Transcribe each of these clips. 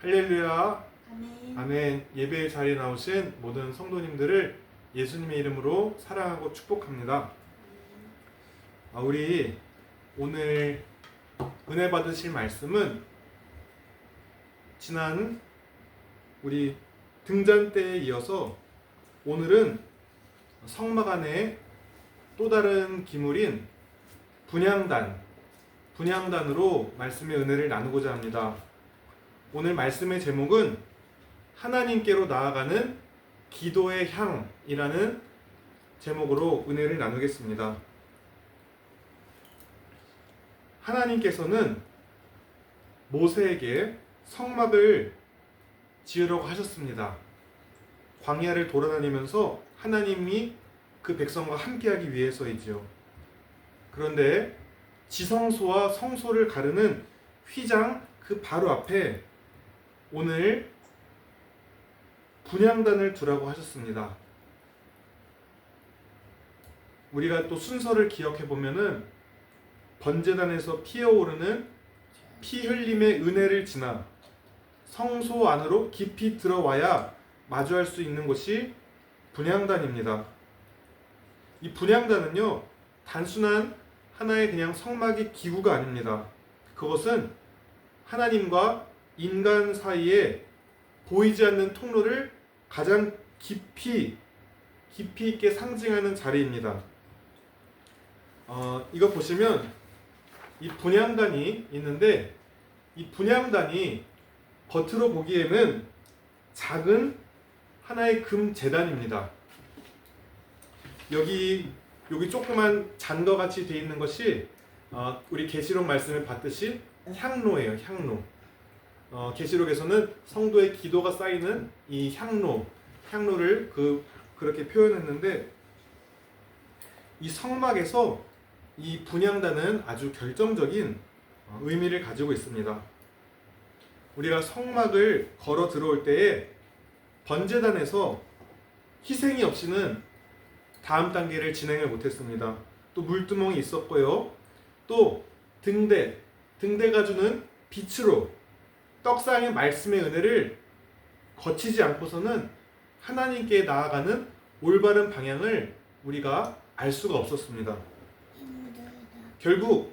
할렐루야. 아멘. 아멘. 예배 자리에 나오신 모든 성도님들을 예수님의 이름으로 사랑하고 축복합니다. 우리 오늘 은혜 받으실 말씀은 지난 우리 등잔 때에 이어서 오늘은 성막 안에 또 다른 기물인 분향단으로 말씀의 은혜를 나누고자 합니다. 오늘 말씀의 제목은 하나님께로 나아가는 기도의 향이라는 제목으로 은혜를 나누겠습니다. 하나님께서는 모세에게 성막을 지으라고 하셨습니다. 광야를 돌아다니면서 하나님이 그 백성과 함께하기 위해서이지요. 그런데 지성소와 성소를 가르는 휘장 그 바로 앞에 오늘 분향단을 두라고 하셨습니다. 우리가 또 순서를 기억해 보면은 번제단에서 피어오르는 피 흘림의 은혜를 지나 성소 안으로 깊이 들어와야 마주할 수 있는 곳이 분향단입니다. 이 분향단은요, 단순한 하나의 그냥 성막의 기구가 아닙니다. 그것은 하나님과 인간 사이에 보이지 않는 통로를 가장 깊이 있게 상징하는 자리입니다. 이거 보시면 이 분향단이 있는데, 이 분향단이 겉으로 보기에는 작은 하나의 금 제단입니다. 여기 조그만 잔거 같이 되어 있는 것이 우리 계시록 말씀을 봤듯이 향로예요. 향로. 계시록에서는 성도의 기도가 쌓이는 이 향로를 그렇게 표현했는데, 이 성막에서 이 분향단은 아주 결정적인 의미를 가지고 있습니다. 우리가 성막을 걸어 들어올 때에 번제단에서 희생이 없이는 다음 단계를 진행을 못했습니다. 또 물두멍이 있었고요. 또 등대가 주는 빛으로 떡상의 말씀의 은혜를 거치지 않고서는 하나님께 나아가는 올바른 방향을 우리가 알 수가 없었습니다. 결국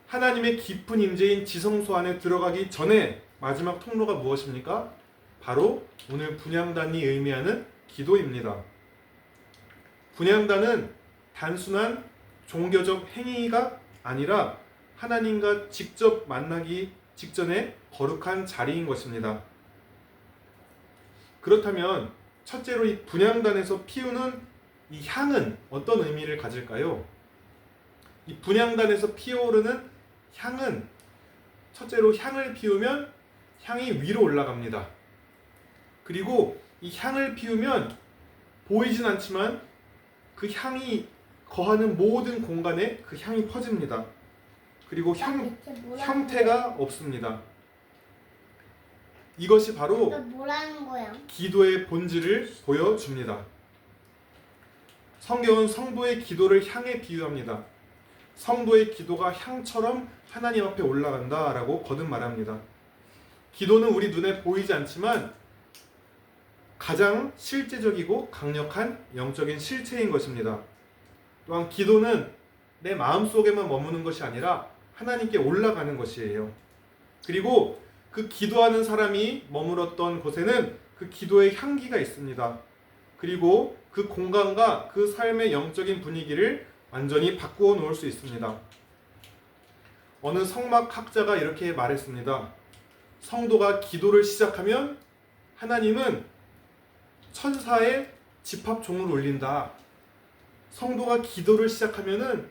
하나님의 깊은 임재인 지성소 안에 들어가기 전에 마지막 통로가 무엇입니까? 바로 오늘 분향단이 의미하는 기도입니다. 분향단은 단순한 종교적 행위가 아니라 하나님과 직접 만나기 직전에 거룩한 자리인 것입니다. 그렇다면 첫째로 이 분향단에서 피우는 이 향은 어떤 의미를 가질까요? 이 분향단에서 피어오르는 향은 첫째로 향을 피우면 향이 위로 올라갑니다. 그리고 이 향을 피우면 보이진 않지만 그 향이 거하는 모든 공간에 그 향이 퍼집니다. 그리고 형태가 없습니다. 이것이 바로 뭐라는 거야? 기도의 본질을 보여줍니다. 성경은 성도의 기도를 향에 비유합니다. 성도의 기도가 향처럼 하나님 앞에 올라간다라고 거듭 말합니다. 기도는 우리 눈에 보이지 않지만 가장 실제적이고 강력한 영적인 실체인 것입니다. 또한 기도는 내 마음속에만 머무는 것이 아니라 하나님께 올라가는 것이에요. 그리고 그 기도하는 사람이 머물었던 곳에는 그 기도의 향기가 있습니다. 그리고 그 공간과 그 삶의 영적인 분위기를 완전히 바꾸어 놓을 수 있습니다. 어느 성막학자가 이렇게 말했습니다. 성도가 기도를 시작하면 하나님은 천사의 집합종을 울린다. 성도가 기도를 시작하면은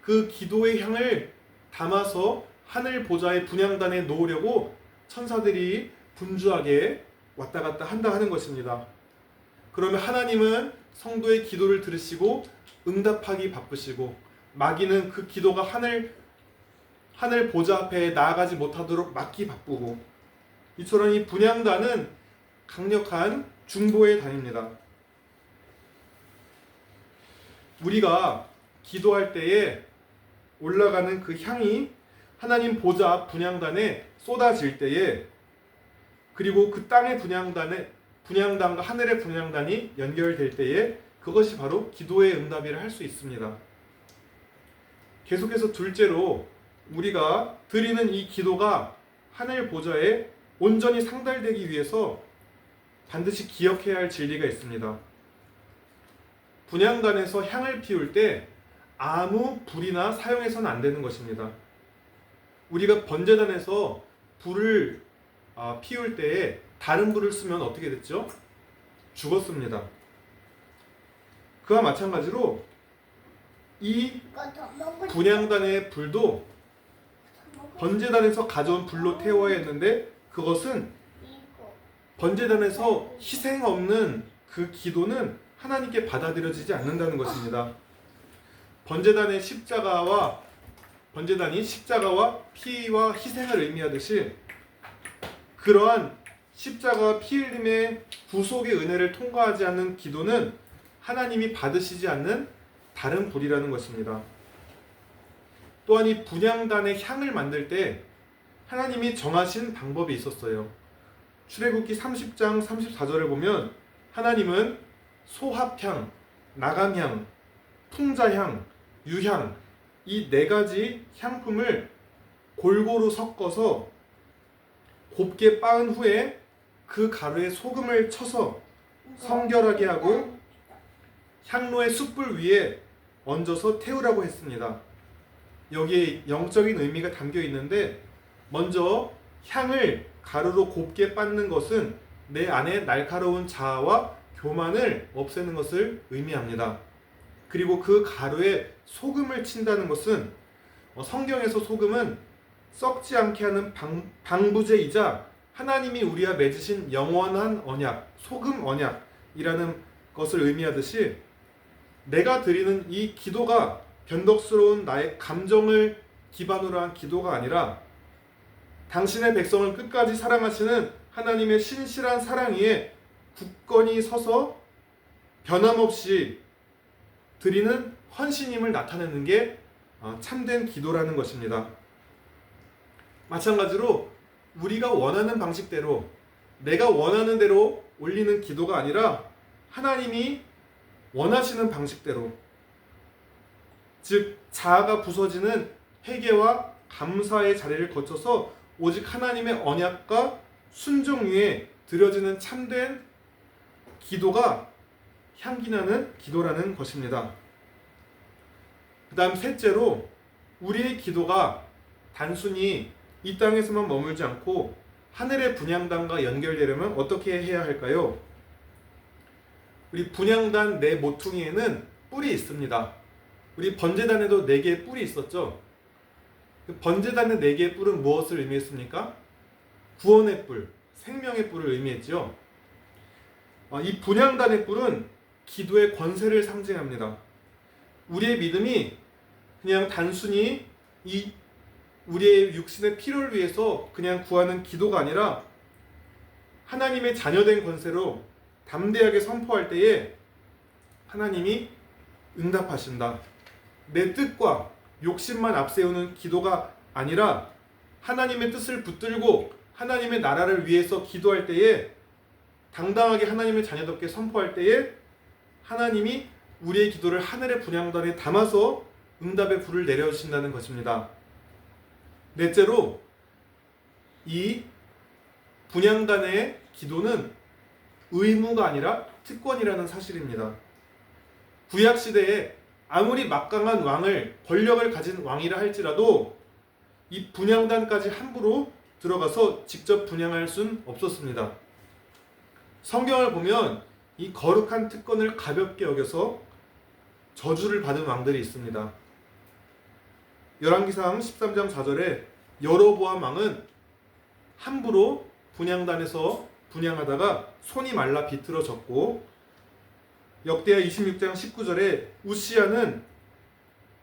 그 기도의 향을 담아서 하늘 보좌의 분향단에 놓으려고 천사들이 분주하게 왔다 갔다 한다 하는 것입니다. 그러면 하나님은 성도의 기도를 들으시고 응답하기 바쁘시고, 마귀는 그 기도가 하늘 보좌 앞에 나아가지 못하도록 막기 바쁘고, 이처럼 이 분향단은 강력한 중보의 단입니다. 우리가 기도할 때에 올라가는 그 향이 하나님 보좌 분향단에 쏟아질 때에 그리고 그 땅의 분향단과 하늘의 분향단이 연결될 때에 그것이 바로 기도의 응답이라 할 수 있습니다. 계속해서 둘째로 우리가 드리는 이 기도가 하늘 보좌에 온전히 상달되기 위해서 반드시 기억해야 할 진리가 있습니다. 분향단에서 향을 피울 때 아무 불이나 사용해서는 안 되는 것입니다. 우리가 번제단에서 불을 피울 때에 다른 불을 쓰면 어떻게 됐죠? 죽었습니다. 그와 마찬가지로 이 분향단의 불도 번제단에서 가져온 불로 태워야 했는데 그것은 번제단에서 희생 없는 그 기도는 하나님께 받아들여지지 않는다는 것입니다. 번제단이 십자가와 피와 희생을 의미하듯이 그러한 십자가와 피 흘림의 구속의 은혜를 통과하지 않는 기도는 하나님이 받으시지 않는 다른 불이라는 것입니다. 또한 이 분향단의 향을 만들 때 하나님이 정하신 방법이 있었어요. 출애굽기 30장 34절을 보면 하나님은 소합향, 나감향, 풍자향, 유향 이 네 가지 향품을 골고루 섞어서 곱게 빻은 후에 그 가루에 소금을 쳐서 성결하게 하고 향로의 숯불 위에 얹어서 태우라고 했습니다. 여기에 영적인 의미가 담겨 있는데 먼저 향을 가루로 곱게 빻는 것은 내 안에 날카로운 자아와 교만을 없애는 것을 의미합니다. 그리고 그 가루에 소금을 친다는 것은 성경에서 소금은 썩지 않게 하는 방부제이자 하나님이 우리와 맺으신 영원한 언약, 소금 언약이라는 것을 의미하듯이 내가 드리는 이 기도가 변덕스러운 나의 감정을 기반으로 한 기도가 아니라 당신의 백성을 끝까지 사랑하시는 하나님의 신실한 사랑 위에 굳건히 서서 변함없이 드리는 헌신임을 나타내는 게 참된 기도라는 것입니다. 마찬가지로 우리가 원하는 방식대로 내가 원하는 대로 올리는 기도가 아니라 하나님이 원하시는 방식대로, 즉 자아가 부서지는 회개와 감사의 자리를 거쳐서 오직 하나님의 언약과 순종 위에 드려지는 참된 기도가 향기나는 기도라는 것입니다. 그 다음 셋째로 우리의 기도가 단순히 이 땅에서만 머물지 않고 하늘의 분향단과 연결되려면 어떻게 해야 할까요? 우리 분향단 네 모퉁이에는 뿔이 있습니다. 우리 번제단에도 4개의 뿔이 있었죠. 번제단의 4개의 뿔은 무엇을 의미했습니까? 구원의 뿔, 생명의 뿔을 의미했죠. 이 분향단의 뿔은 기도의 권세를 상징합니다. 우리의 믿음이 그냥 단순히 우리의 육신의 필요를 위해서 그냥 구하는 기도가 아니라 하나님의 자녀된 권세로 담대하게 선포할 때에 하나님이 응답하신다. 내 뜻과 욕심만 앞세우는 기도가 아니라 하나님의 뜻을 붙들고 하나님의 나라를 위해서 기도할 때에 당당하게 하나님의 자녀답게 선포할 때에 하나님이 우리의 기도를 하늘의 분향단에 담아서 응답의 불을 내려주신다는 것입니다. 넷째로 이 분향단의 기도는 의무가 아니라 특권이라는 사실입니다. 구약시대에 아무리 막강한 왕을, 권력을 가진 왕이라 할지라도 이 분향단까지 함부로 들어가서 직접 분향할 수는 없었습니다. 성경을 보면 이 거룩한 특권을 가볍게 여겨서 저주를 받은 왕들이 있습니다. 열왕기상 13장 4절에 여로보암 왕은 함부로 분향단에서 분향하다가 손이 말라 비틀어졌고, 역대하 26장 19절에 우시야는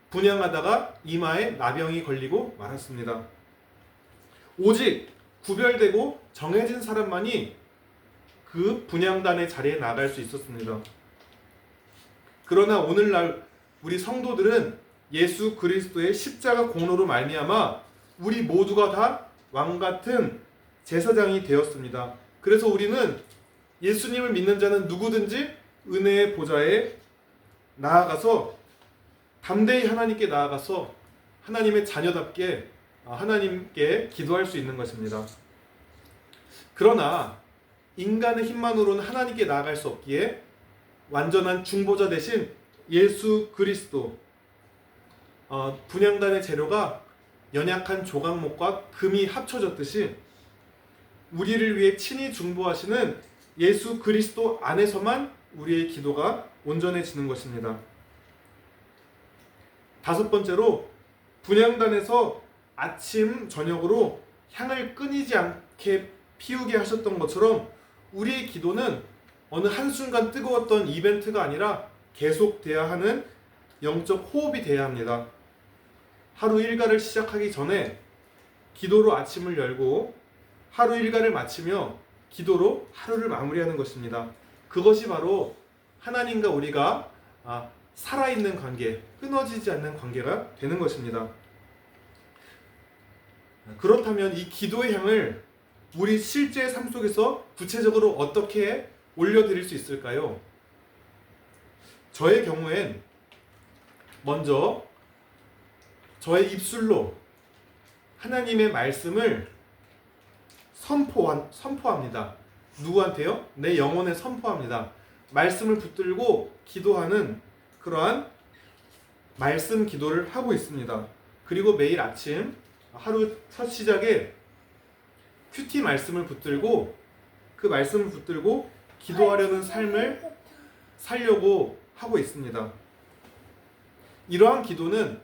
분향하다가 이마에 나병이 걸리고 말았습니다. 오직 구별되고 정해진 사람만이 그 분향단의 자리에 나갈 수 있었습니다. 그러나 오늘날 우리 성도들은 예수 그리스도의 십자가 공로로 말미암아 우리 모두가 다 왕같은 제사장이 되었습니다. 그래서 우리는 예수님을 믿는 자는 누구든지 은혜의 보좌에 나아가서 담대히 하나님께 나아가서 하나님의 자녀답게 하나님께 기도할 수 있는 것입니다. 그러나 인간의 힘만으로는 하나님께 나아갈 수 없기에 완전한 중보자 대신 예수 그리스도, 분향단의 재료가 연약한 조각목과 금이 합쳐졌듯이 우리를 위해 친히 중보하시는 예수 그리스도 안에서만 우리의 기도가 온전해지는 것입니다. 다섯 번째로, 분향단에서 아침 저녁으로 향을 끊이지 않게 피우게 하셨던 것처럼 우리의 기도는 어느 한순간 뜨거웠던 이벤트가 아니라 계속돼야 하는 영적 호흡이 돼야 합니다. 하루 일과를 시작하기 전에 기도로 아침을 열고 하루 일과를 마치며 기도로 하루를 마무리하는 것입니다. 그것이 바로 하나님과 우리가 살아있는 관계, 끊어지지 않는 관계가 되는 것입니다. 그렇다면 이 기도의 향을 우리 실제 삶 속에서 구체적으로 어떻게 올려드릴 수 있을까요? 저의 경우엔 먼저 저의 입술로 하나님의 말씀을 선포합니다. 누구한테요? 내 영혼에 선포합니다. 말씀을 붙들고 기도하는 그러한 말씀 기도를 하고 있습니다. 그리고 매일 아침 하루 첫 시작에 큐티 말씀을 붙들고 그 말씀을 붙들고 기도하려는 삶을 살려고 하고 있습니다. 이러한 기도는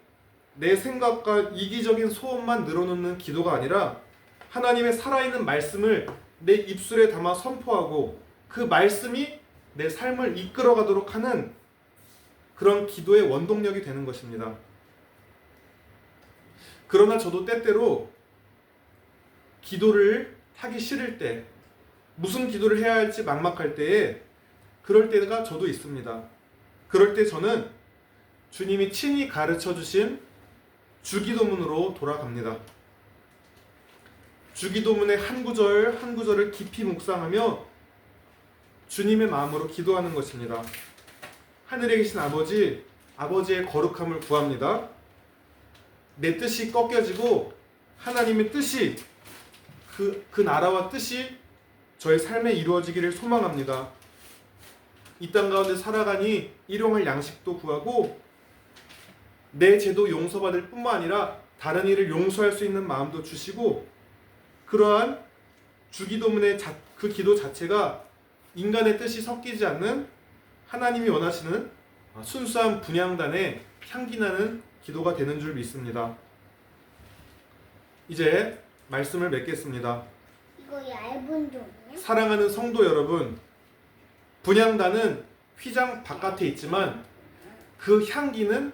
내 생각과 이기적인 소원만 늘어놓는 기도가 아니라 하나님의 살아있는 말씀을 내 입술에 담아 선포하고 그 말씀이 내 삶을 이끌어가도록 하는 그런 기도의 원동력이 되는 것입니다. 그러나 저도 때때로 기도를 하기 싫을 때, 무슨 기도를 해야 할지 막막할 때에 그럴 때가 저도 있습니다. 그럴 때 저는 주님이 친히 가르쳐 주신 주기도문으로 돌아갑니다. 주기도문의 한 구절 한 구절을 깊이 묵상하며 주님의 마음으로 기도하는 것입니다. 하늘에 계신 아버지, 아버지의 거룩함을 구합니다. 내 뜻이 꺾여지고 하나님의 뜻이 그 나라와 뜻이 저의 삶에 이루어지기를 소망합니다. 이 땅 가운데 살아가니 일용할 양식도 구하고 내 죄도 용서받을 뿐만 아니라 다른 이를 용서할 수 있는 마음도 주시고, 그러한 주기도문의 그 기도 자체가 인간의 뜻이 섞이지 않는 하나님이 원하시는 순수한 분향단의 향기나는 기도가 되는 줄 믿습니다. 이제 말씀을 맺겠습니다. 이거 얇은 종이야? 사랑하는 성도 여러분, 분향단은 휘장 바깥에 있지만 그 향기는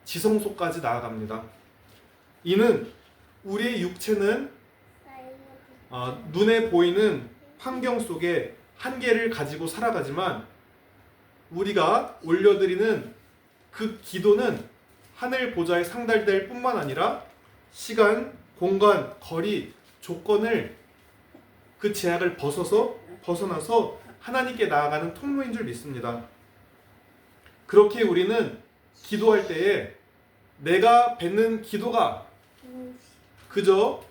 지성소까지 나아갑니다. 이는 우리의 육체는 눈에 보이는 환경 속에 한계를 가지고 살아가지만 우리가 올려드리는 그 기도는 하늘 보좌에 상달될 뿐만 아니라 시간, 공간, 거리, 조건을 그 제약을 벗어나서 하나님께 나아가는 통로인 줄 믿습니다. 그렇게 우리는 기도할 때에 내가 뱉는 기도가 그저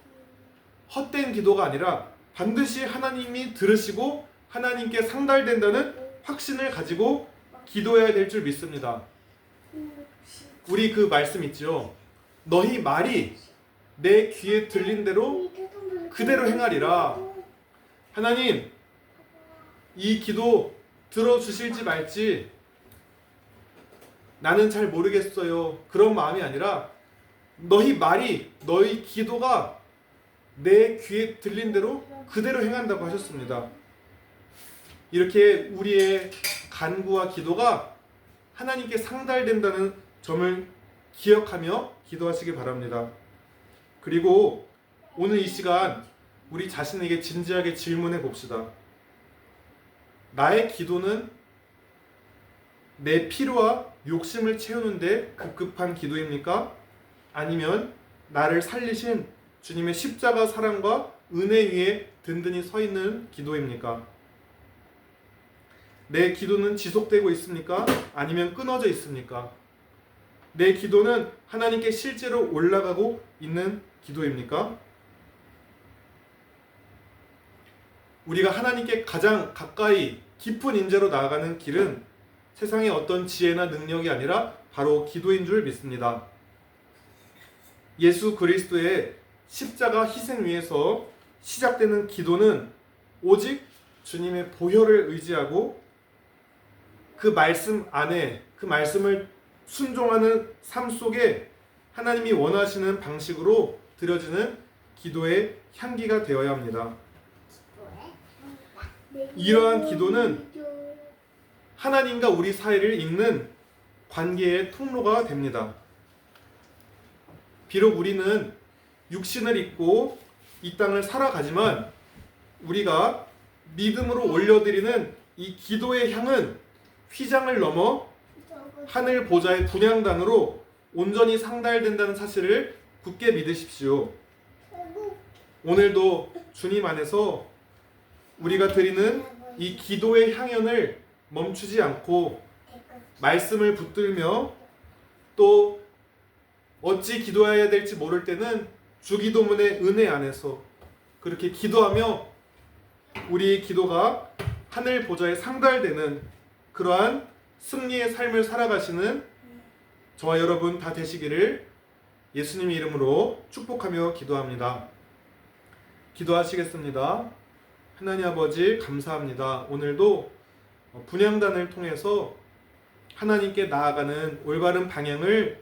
헛된 기도가 아니라 반드시 하나님이 들으시고 하나님께 상달된다는 확신을 가지고 기도해야 될 줄 믿습니다. 우리 그 말씀 있죠. 너희 말이 내 귀에 들린 대로 그대로 행하리라. 하나님, 이 기도 들어주실지 말지 나는 잘 모르겠어요. 그런 마음이 아니라 너희 기도가 내 귀에 들린 대로 그대로 행한다고 하셨습니다. 이렇게 우리의 간구와 기도가 하나님께 상달된다는 점을 기억하며 기도하시기 바랍니다. 그리고 오늘 이 시간 우리 자신에게 진지하게 질문해 봅시다. 나의 기도는 내 필요와 욕심을 채우는데 급급한 기도입니까? 아니면 나를 살리신 주님의 십자가 사랑과 은혜 위에 든든히 서 있는 기도입니까? 내 기도는 지속되고 있습니까? 아니면 끊어져 있습니까? 내 기도는 하나님께 실제로 올라가고 있는 기도입니까? 우리가 하나님께 가장 가까이 깊은 인재로 나아가는 길은 세상의 어떤 지혜나 능력이 아니라 바로 기도인 줄 믿습니다. 예수 그리스도의 십자가 희생 위에서 시작되는 기도는 오직 주님의 보혈을 의지하고 그 말씀 안에 그 말씀을 순종하는 삶 속에 하나님이 원하시는 방식으로 드려지는 기도의 향기가 되어야 합니다. 이러한 기도는 하나님과 우리 사이를 잇는 관계의 통로가 됩니다. 비록 우리는 육신을 입고 이 땅을 살아가지만 우리가 믿음으로 올려드리는 이 기도의 향은 휘장을 넘어 하늘 보좌의 분향단으로 온전히 상달된다는 사실을 굳게 믿으십시오. 오늘도 주님 안에서 우리가 드리는 이 기도의 향연을 멈추지 않고 말씀을 붙들며 또 어찌 기도해야 될지 모를 때는 주기도문의 은혜 안에서 그렇게 기도하며 우리의 기도가 하늘 보좌에 상달되는 그러한 승리의 삶을 살아가시는 저와 여러분 다 되시기를 예수님의 이름으로 축복하며 기도합니다. 기도하시겠습니다. 하나님 아버지 감사합니다. 오늘도 분향단을 통해서 하나님께 나아가는 올바른 방향을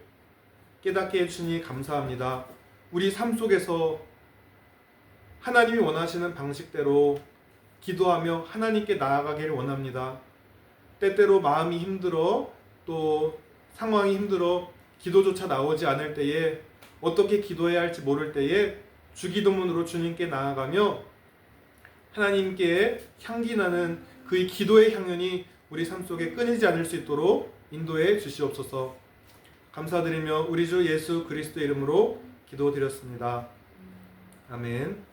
깨닫게 해주니 감사합니다. 우리 삶 속에서 하나님이 원하시는 방식대로 기도하며 하나님께 나아가길 원합니다. 때때로 마음이 힘들어 또 상황이 힘들어 기도조차 나오지 않을 때에 어떻게 기도해야 할지 모를 때에 주기도문으로 주님께 나아가며 하나님께 향기나는 그의 기도의 향연이 우리 삶 속에 끊이지 않을 수 있도록 인도해 주시옵소서. 감사드리며 우리 주 예수 그리스도의 이름으로 기도드렸습니다. 아멘.